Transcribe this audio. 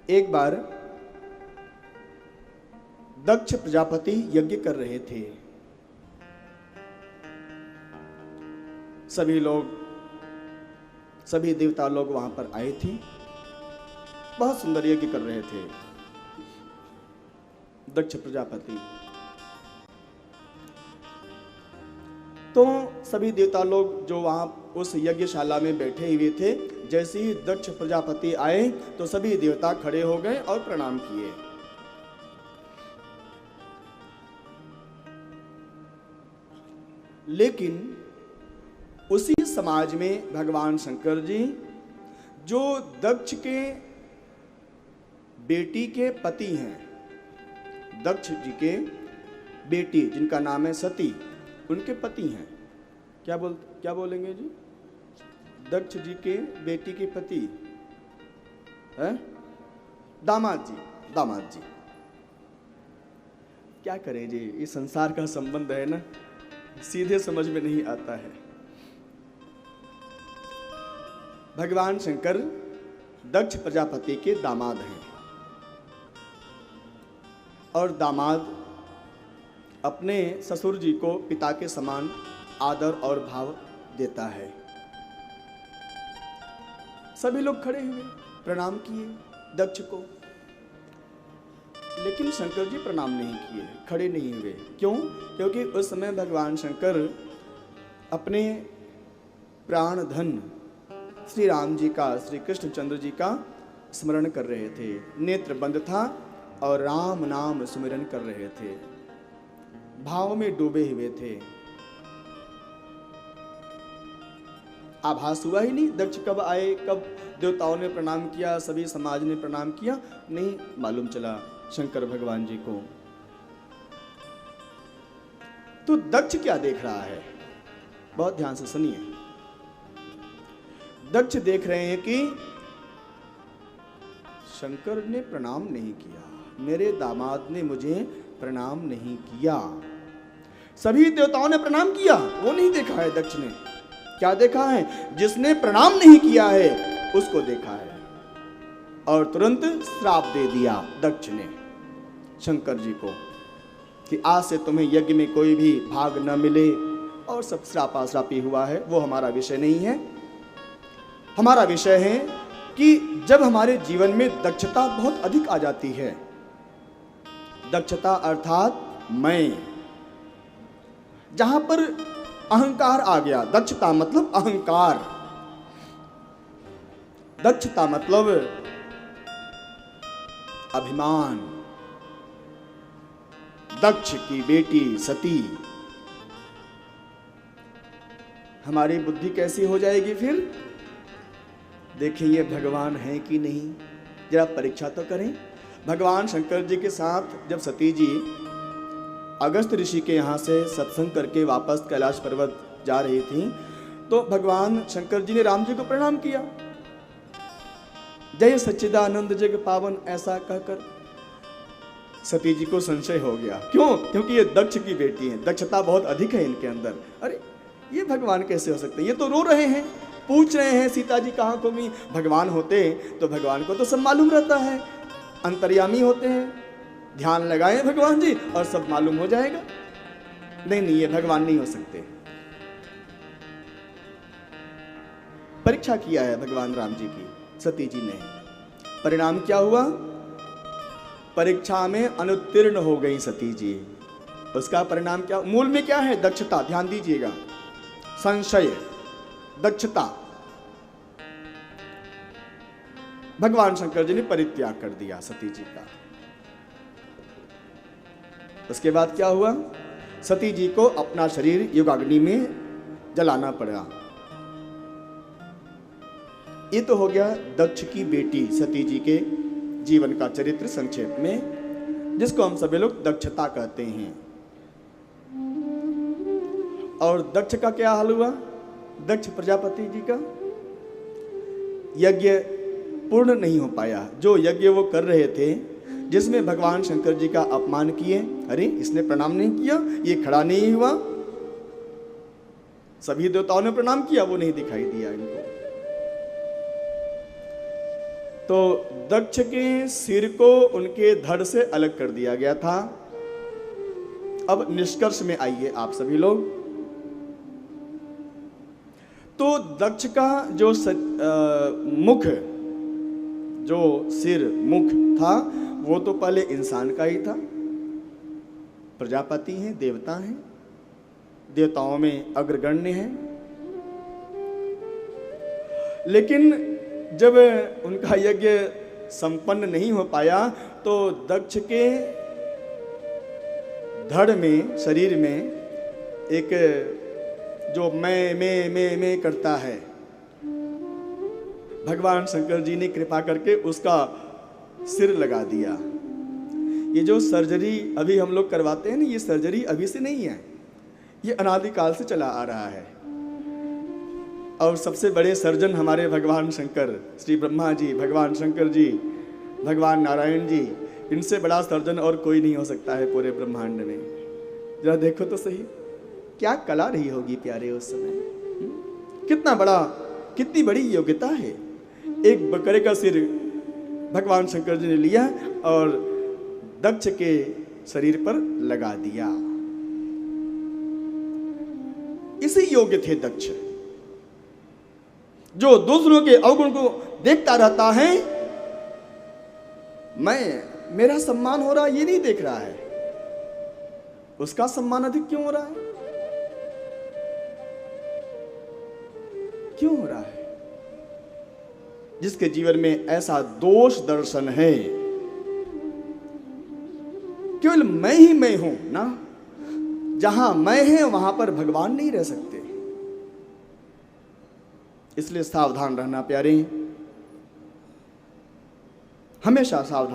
एक बार दक्ष प्रजापति यज्ञ कर रहे थे। सभी देवता लोग वहां पर आए थे। बहुत सुंदर यज्ञ कर रहे थे दक्ष प्रजापति। तो सभी देवता लोग जो वहां उस यज्ञशाला में बैठे हुए थे, जैसे ही दक्ष प्रजापति आए तो सभी देवता खड़े हो गए और प्रणाम किए। लेकिन उसी समाज में भगवान शंकर जी, जो दक्ष के बेटी के पति हैं, दक्ष जी के बेटी जिनका नाम है सती, उनके पति हैं। क्या बोलेंगे जी? दक्ष जी के बेटी के पति है दामाद जी। क्या करें जी, ये संसार का संबंध है ना, सीधे समझ में नहीं आता है। भगवान शंकर दक्ष प्रजापति के दामाद हैं और दामाद अपने ससुर जी को पिता के समान आदर और भाव देता है। सभी लोग खड़े हुए प्रणाम किए दक्ष को, लेकिन शंकर जी प्रणाम नहीं किए, खड़े नहीं हुए। क्यों? क्योंकि उस समय भगवान शंकर अपने प्राण धन श्री राम जी का, श्री कृष्णचंद्र जी का स्मरण कर रहे थे। नेत्र बंद था और राम नाम सुमिरन कर रहे थे, भाव में डूबे हुए थे। आभास हुआ ही नहीं दक्ष कब आए, कब देवताओं ने प्रणाम किया, सभी समाज ने प्रणाम किया, नहीं मालूम चला शंकर भगवान जी को। तो दक्ष क्या देख रहा है, बहुत ध्यान से सुनिए। दक्ष देख रहे हैं कि शंकर ने प्रणाम नहीं किया, मेरे दामाद ने मुझे प्रणाम नहीं किया। सभी देवताओं ने प्रणाम किया, वो नहीं देखा है दक्ष ने। क्या देखा है? जिसने प्रणाम नहीं किया है उसको देखा है, और तुरंत श्राप दे दिया दक्ष ने शंकर जी को कि आज से तुम्हें यज्ञ में कोई भी भाग न मिले, और सब श्रापाश्रापी हुआ है। वो हमारा विषय नहीं है। हमारा विषय है कि जब हमारे जीवन में दक्षता बहुत अधिक आ जाती है, दक्षता अर्थात मैं, जहां पर अहंकार आ गया। दक्षता मतलब अहंकार, दक्षता मतलब अभिमान। दक्ष की बेटी सती, हमारी बुद्धि कैसी हो जाएगी फिर? देखिए ये भगवान है कि नहीं, जरा परीक्षा तो करें। भगवान शंकर जी के साथ जब सती जी अगस्त ऋषि के यहाँ से सत्संग करके वापस कैलाश पर्वत जा रही थी, तो भगवान शंकर जी ने राम जी को प्रणाम किया, जय सच्चिदानंद जग पावन, ऐसा कहकर सती जी को संशय हो गया। क्यों? क्योंकि ये दक्ष की बेटी है, दक्षता बहुत अधिक है इनके अंदर। अरे ये भगवान कैसे हो सकते हैं? ये तो रो रहे हैं, पूछ रहे हैं सीता जी कहाँ गुमी। भगवान होते तो भगवान को तो सब मालूम रहता है, अंतर्यामी होते हैं, ध्यान लगाएं भगवान जी और सब मालूम हो जाएगा। नहीं, ये भगवान नहीं हो सकते। परीक्षा किया है भगवान राम जी की सती जी ने। परिणाम क्या हुआ? परीक्षा में अनुत्तीर्ण हो गई सती जी। उसका परिणाम क्या? मूल में क्या है? दक्षता। ध्यान दीजिएगा, संशय, दक्षता। भगवान शंकर जी ने परित्याग कर दिया सती जी का। उसके बाद क्या हुआ? सती जी को अपना शरीर युगाग्नि में जलाना पड़ा। ये तो हो गया दक्ष की बेटी सती जी के जीवन का चरित्र संक्षेप में, जिसको हम सभी लोग दक्षता कहते हैं। और दक्ष का क्या हाल हुआ? दक्ष प्रजापति जी का यज्ञ पूर्ण नहीं हो पाया। जो यज्ञ वो कर रहे थे, जिसमें भगवान शंकर जी का अपमान किए, अरे इसने प्रणाम नहीं किया, ये खड़ा नहीं हुआ। सभी देवताओं ने प्रणाम किया, वो नहीं दिखाई दिया इनको। तो दक्ष के सिर को उनके धड़ से अलग कर दिया गया था। अब निष्कर्ष में आइए आप सभी लोग। तो दक्ष का जो मुख, जो सिर मुख था, वो तो पहले इंसान का ही था। प्रजापति हैं, देवता हैं, देवताओं में अग्रगण्य हैं। लेकिन जब उनका यज्ञ संपन्न नहीं हो पाया तो दक्ष के धड़ में, शरीर में एक जो मैं करता है, भगवान शंकर जी ने कृपा करके उसका सिर लगा दिया। ये जो सर्जरी अभी हम लोग करवाते हैं ना, ये सर्जरी अभी से नहीं है, ये अनादिकाल से चला आ रहा है। और सबसे बड़े सर्जन हमारे भगवान शंकर, श्री ब्रह्मा जी, भगवान शंकर जी, भगवान नारायण जी, इनसे बड़ा सर्जन और कोई नहीं हो सकता है पूरे ब्रह्मांड में। जरा देखो तो सही, क्या कला रही होगी प्यारे उस समय। कितना बड़ा, कितनी बड़ी योग्यता है। एक बकरे का सिर भगवान शंकर जी ने लिया और दक्ष के शरीर पर लगा दिया। इसी योग्य थे दक्ष, जो दूसरों के अवगुण को देखता रहता है। मेरा सम्मान हो रहा, ये नहीं देख रहा है उसका सम्मान अधिक क्यों हो रहा है, क्यों हो रहा है। जिसके जीवन में ऐसा दोष दर्शन है, केवल मैं ही मैं हूं ना, जहां मैं है वहां पर भगवान नहीं रह सकते। इसलिए सावधान रहना प्यारे, हमेशा सावधान।